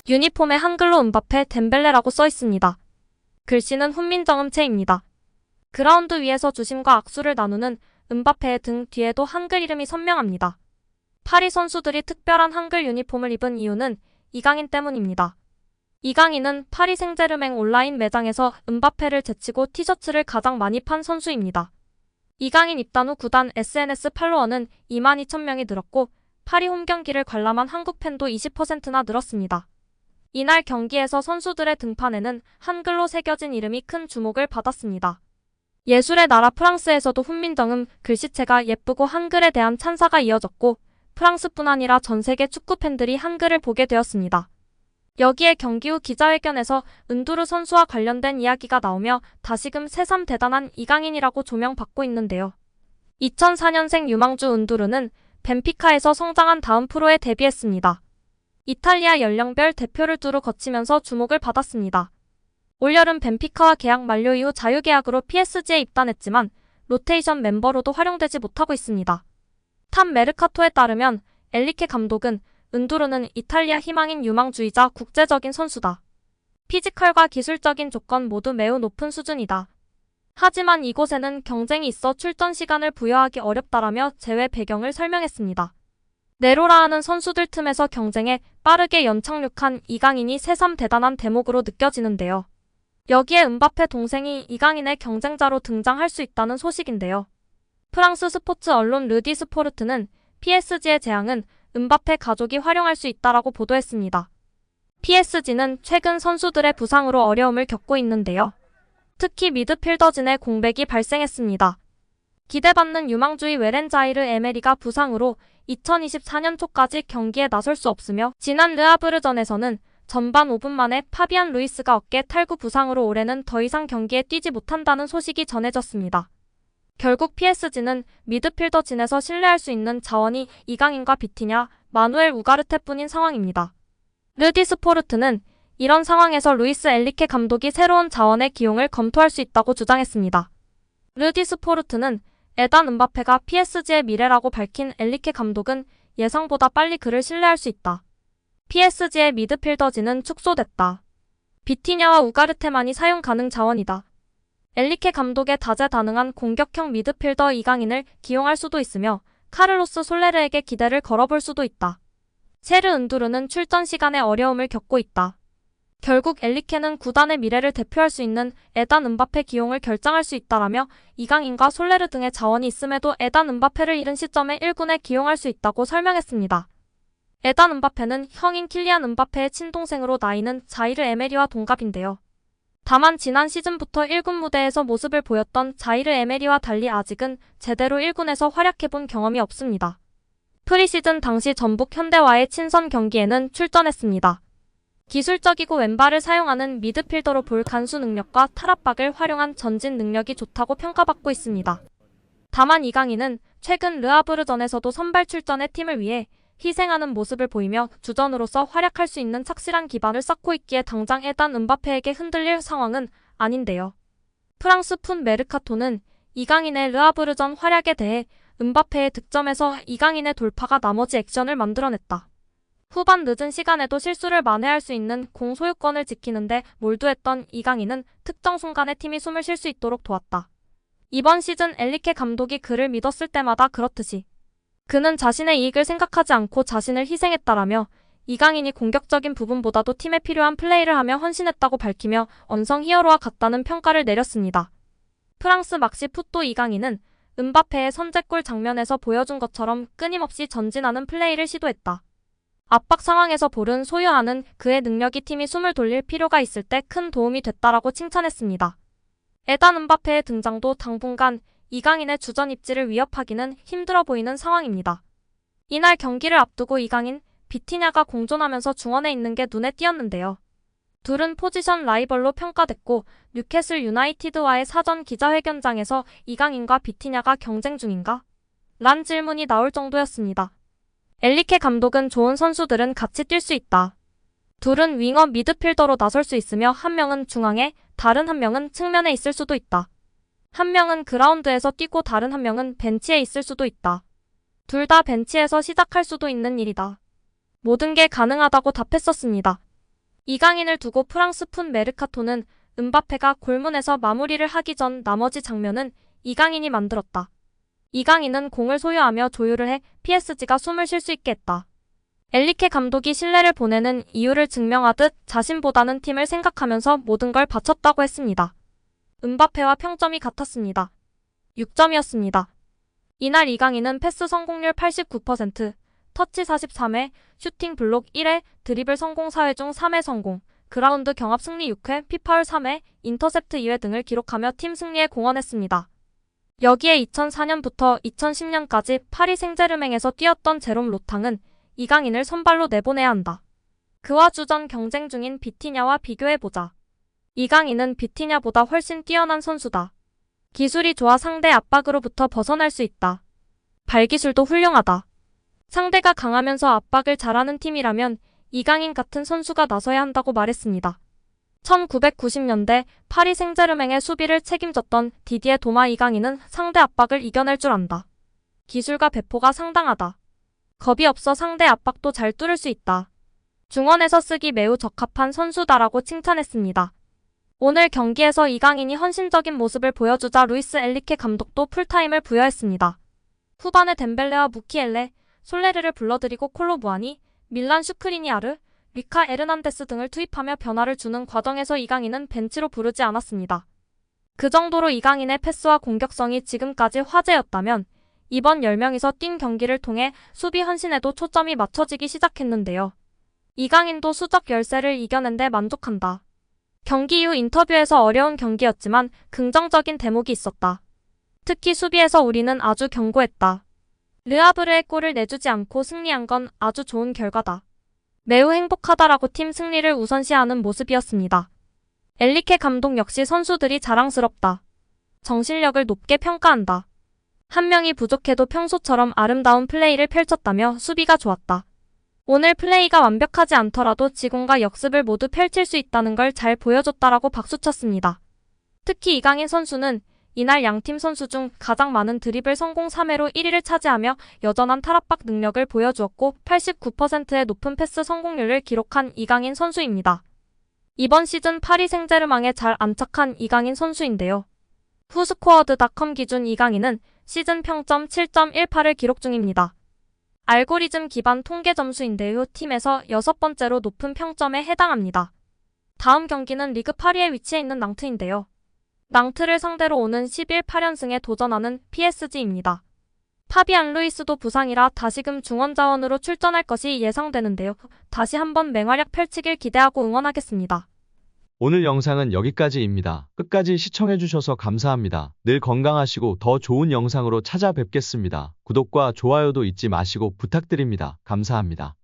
유니폼에 한글로 음바페 덴벨레라고 써 있습니다. 글씨는 훈민정음체입니다. 그라운드 위에서 주심과 악수를 나누는 음바페의 등 뒤에도 한글 이름이 선명합니다. 파리 선수들이 특별한 한글 유니폼을 입은 이유는 이강인 때문입니다. 이강인은 파리 생제르맹 온라인 매장에서 음바페를 제치고 티셔츠를 가장 많이 판 선수입니다. 이강인 입단 후 구단 SNS 팔로워는 22,000명이 늘었고 파리 홈 경기를 관람한 한국 팬도 20%나 늘었습니다. 이날 경기에서 선수들의 등판에는 한글로 새겨진 이름이 큰 주목을 받았습니다. 예술의 나라 프랑스에서도 훈민정음 글씨체가 예쁘고 한글에 대한 찬사가 이어졌고 프랑스뿐 아니라 전 세계 축구 팬들이 한글을 보게 되었습니다. 여기에 경기 후 기자회견에서 은두르 선수와 관련된 이야기가 나오며 다시금 새삼 대단한 이강인이라고 조명받고 있는데요. 2004년생 유망주 은두르는 벤피카에서 성장한 다음 프로에 데뷔했습니다. 이탈리아 연령별 대표를 두루 거치면서 주목을 받았습니다. 올여름 벤피카와 계약 만료 이후 자유계약으로 PSG에 입단했지만 로테이션 멤버로도 활용되지 못하고 있습니다. 탑 메르카토에 따르면 엘리케 감독은 은두르는 이탈리아 희망인 유망주이자 국제적인 선수다. 피지컬과 기술적인 조건 모두 매우 높은 수준이다. 하지만 이곳에는 경쟁이 있어 출전 시간을 부여하기 어렵다라며 제외 배경을 설명했습니다. 네로라 하는 선수들 틈에서 경쟁에 빠르게 연착륙한 이강인이 새삼 대단한 대목으로 느껴지는데요. 여기에 음바페 동생이 이강인의 경쟁자로 등장할 수 있다는 소식인데요. 프랑스 스포츠 언론 르디 스포르트는 PSG의 재앙은 음바페 가족이 활용할 수 있다라고 보도했습니다. PSG는 최근 선수들의 부상으로 어려움을 겪고 있는데요. 특히 미드필더진의 공백이 발생했습니다. 기대받는 유망주의 웨렌자이르 에메리가 부상으로 2024년 초까지 경기에 나설 수 없으며 지난 르아브르전에서는 전반 5분 만에 파비안 루이스가 어깨 탈구 부상으로 올해는 더 이상 경기에 뛰지 못한다는 소식이 전해졌습니다. 결국 PSG는 미드필더진에서 신뢰할 수 있는 자원이 이강인과 비티냐, 마누엘 우가르테뿐인 상황입니다. 르디 스포르트는 이런 상황에서 루이스 엘리케 감독이 새로운 자원의 기용을 검토할 수 있다고 주장했습니다. 르디 스포르트는 에단 음바페가 PSG의 미래라고 밝힌 엘리케 감독은 예상보다 빨리 그를 신뢰할 수 있다. PSG의 미드필더진은 축소됐다. 비티냐와 우가르테만이 사용 가능 자원이다. 엘리케 감독의 다재다능한 공격형 미드필더 이강인을 기용할 수도 있으며 카를로스 솔레르에게 기대를 걸어볼 수도 있다. 세르 은두르는 출전 시간에 어려움을 겪고 있다. 결국 엘리케는 구단의 미래를 대표할 수 있는 에단 음바페 기용을 결정할 수 있다라며 이강인과 솔레르 등의 자원이 있음에도 에단 음바페를 이른 시점에 1군에 기용할 수 있다고 설명했습니다. 에단 음바페는 형인 킬리안 음바페의 친동생으로 나이는 자이르 에메리와 동갑인데요. 다만 지난 시즌부터 1군 무대에서 모습을 보였던 자이르 에메리와 달리 아직은 제대로 1군에서 활약해본 경험이 없습니다. 프리시즌 당시 전북 현대와의 친선 경기에는 출전했습니다. 기술적이고 왼발을 사용하는 미드필더로 볼 간수 능력과 탈압박을 활용한 전진 능력이 좋다고 평가받고 있습니다. 다만 이강인은 최근 르아브르전에서도 선발 출전해 팀을 위해 희생하는 모습을 보이며 주전으로서 활약할 수 있는 착실한 기반을 쌓고 있기에 당장 에단 음바페에게 흔들릴 상황은 아닌데요. 프랑스 푼 메르카토는 이강인의 르아브르전 활약에 대해 음바페의 득점에서 이강인의 돌파가 나머지 액션을 만들어냈다. 후반 늦은 시간에도 실수를 만회할 수 있는 공 소유권을 지키는데 몰두했던 이강인은 특정 순간에 팀이 숨을 쉴 수 있도록 도왔다. 이번 시즌 엘리케 감독이 그를 믿었을 때마다 그렇듯이 그는 자신의 이익을 생각하지 않고 자신을 희생했다라며 이강인이 공격적인 부분보다도 팀에 필요한 플레이를 하며 헌신했다고 밝히며 언성 히어로와 같다는 평가를 내렸습니다. 프랑스 막시 풋도 이강인은 음바페의 선제골 장면에서 보여준 것처럼 끊임없이 전진하는 플레이를 시도했다. 압박 상황에서 볼은 소유하는 그의 능력이 팀이 숨을 돌릴 필요가 있을 때 큰 도움이 됐다라고 칭찬했습니다. 에단 음바페의 등장도 당분간 이강인의 주전 입지를 위협하기는 힘들어 보이는 상황입니다. 이날 경기를 앞두고 이강인, 비티냐가 공존하면서 중원에 있는 게 눈에 띄었는데요. 둘은 포지션 라이벌로 평가됐고 뉴캐슬 유나이티드와의 사전 기자회견장에서 이강인과 비티냐가 경쟁 중인가? 란 질문이 나올 정도였습니다. 엘리케 감독은 좋은 선수들은 같이 뛸 수 있다. 둘은 윙어 미드필더로 나설 수 있으며 한 명은 중앙에, 다른 한 명은 측면에 있을 수도 있다. 한 명은 그라운드에서 뛰고 다른 한 명은 벤치에 있을 수도 있다. 둘 다 벤치에서 시작할 수도 있는 일이다. 모든 게 가능하다고 답했었습니다. 이강인을 두고 프랑스 푼 메르카토는 음바페가 골문에서 마무리를 하기 전 나머지 장면은 이강인이 만들었다. 이강인은 공을 소유하며 조율을 해 PSG가 숨을 쉴 수 있게 했다. 엔리케 감독이 신뢰를 보내는 이유를 증명하듯 자신보다는 팀을 생각하면서 모든 걸 바쳤다고 했습니다. 음바페와 평점이 같았습니다. 6점이었습니다. 이날 이강인은 패스 성공률 89%, 터치 43회, 슈팅 블록 1회, 드리블 성공 4회 중 3회 성공, 그라운드 경합 승리 6회, 피파울 3회, 인터셉트 2회 등을 기록하며 팀 승리에 공헌했습니다. 여기에 2004년부터 2010년까지 파리 생제르맹에서 뛰었던 제롬 로탕은 이강인을 선발로 내보내야 한다. 그와 주전 경쟁 중인 비티냐와 비교해보자. 이강인은 비티냐보다 훨씬 뛰어난 선수다. 기술이 좋아 상대 압박으로부터 벗어날 수 있다. 발기술도 훌륭하다. 상대가 강하면서 압박을 잘하는 팀이라면 이강인 같은 선수가 나서야 한다고 말했습니다. 1990년대 파리 생제르맹의 수비를 책임졌던 디디에 도마. 이강인은 상대 압박을 이겨낼 줄 안다. 기술과 배포가 상당하다. 겁이 없어 상대 압박도 잘 뚫을 수 있다. 중원에서 쓰기 매우 적합한 선수다라고 칭찬했습니다. 오늘 경기에서 이강인이 헌신적인 모습을 보여주자 루이스 엔리케 감독도 풀타임을 부여했습니다. 후반에 덴벨레와 무키엘레, 솔레르를 불러들이고 콜로 무아니, 밀란 슈크리니아르, 리카 에르난데스 등을 투입하며 변화를 주는 과정에서 이강인은 벤치로 부르지 않았습니다. 그 정도로 이강인의 패스와 공격성이 지금까지 화제였다면 이번 10명이서 뛴 경기를 통해 수비 헌신에도 초점이 맞춰지기 시작했는데요. 이강인도 수적 열세를 이겨낸 데 만족한다. 경기 이후 인터뷰에서 어려운 경기였지만 긍정적인 대목이 있었다. 특히 수비에서 우리는 아주 견고했다. 르아브르의 골을 내주지 않고 승리한 건 아주 좋은 결과다. 매우 행복하다라고 팀 승리를 우선시하는 모습이었습니다. 엔리케 감독 역시 선수들이 자랑스럽다. 정신력을 높게 평가한다. 한 명이 부족해도 평소처럼 아름다운 플레이를 펼쳤다며 수비가 좋았다. 오늘 플레이가 완벽하지 않더라도 지공과 역습을 모두 펼칠 수 있다는 걸 잘 보여줬다라고 박수쳤습니다. 특히 이강인 선수는 이날 양팀 선수 중 가장 많은 드리블 성공 3회로 1위를 차지하며 여전한 탈압박 능력을 보여주었고 89%의 높은 패스 성공률을 기록한 이강인 선수입니다. 이번 시즌 파리 생제르맹에 잘 안착한 이강인 선수인데요. 후스코어드닷컴 기준 이강인은 시즌 평점 7.18을 기록 중입니다. 알고리즘 기반 통계 점수인데요. 팀에서 6번째로 높은 평점에 해당합니다. 다음 경기는 리그 8위에 위치해 있는 낭트인데요. 낭트를 상대로 오는 11-8연승에 도전하는 PSG입니다. 파비안 루이스도 부상이라 다시금 중원 자원으로 출전할 것이 예상되는데요. 다시 한번 맹활약 펼치길 기대하고 응원하겠습니다. 오늘 영상은 여기까지입니다. 끝까지 시청해주셔서 감사합니다. 늘 건강하시고 더 좋은 영상으로 찾아뵙겠습니다. 구독과 좋아요도 잊지 마시고 부탁드립니다. 감사합니다.